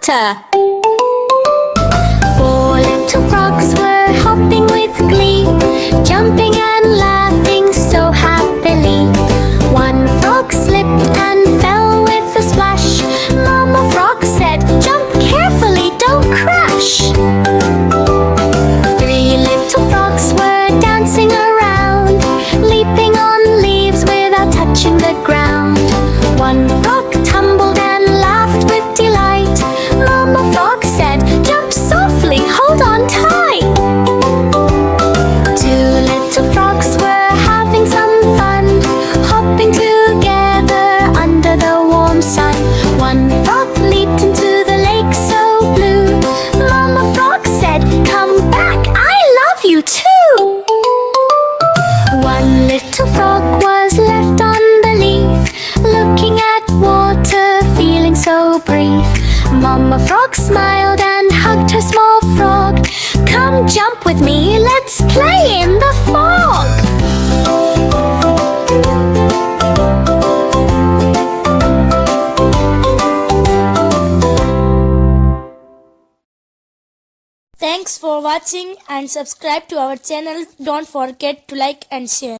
water. Four little frogs were hopping with glee, jumping and laughing so happily. One frog slipped and fell with a splash. Mama Frog said, "Jump carefully, don't crash." Three little frogs were dancing around, leaping on leaves without touching the ground. One frog tumbled and laughed with delight. Mama Frog said, "Jump softly, hold on tight." Two little frogs were having some fun, hopping together under the warm sun. One frog leaped into the lake so blue. Mama Frog said, "Come back, I love you too." One little frog was left on the leaf, looking at water, feeling so brief. Mama Frog smiled and hugged her small frog. "Come jump with me, let's play in the fog." Thanks for watching and subscribe to our channel. Don't forget to like and share.